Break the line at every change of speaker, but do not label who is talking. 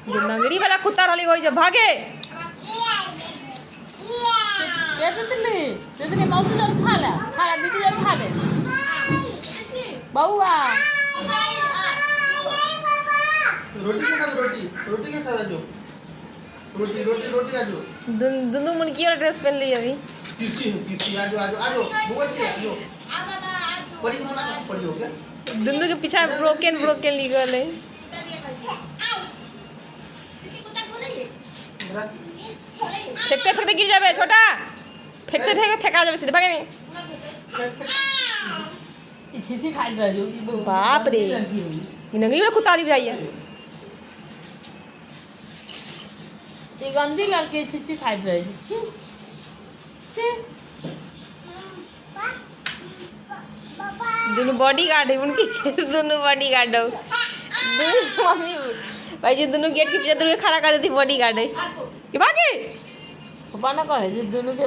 नगरी वाला कुत्ता रही हो जब भागे मौसी जब खा ले दीदी जब खा ले बउआ
रोटी के खाओ रोटी के खाओ जो रोटी आजो
दोनों मुनकी और ड्रेस पहन ली अभी
किसी आजो बुआ छी आजो पड़ी हो क्या
दोनों के पीछे ब्रोकन लिखल है फेंकते गिर जाबे छोटा फेंका जाबे सीधे भागे नहीं
छिछी खाई रही
बाप रे ये नंगरी वाला कुत्ता भी आई है
ये गंदी लड़के छिछी खाई रही
दोनों बॉडी गार्ड है उनकी दोनों बॉडी गार्ड हो दोनों मम्मी भाई जी दोनों गेट के पीछे दोनों खड़ा कर देती बॉडी गार्ड है कि भागे
पापा ना कहे दोनों के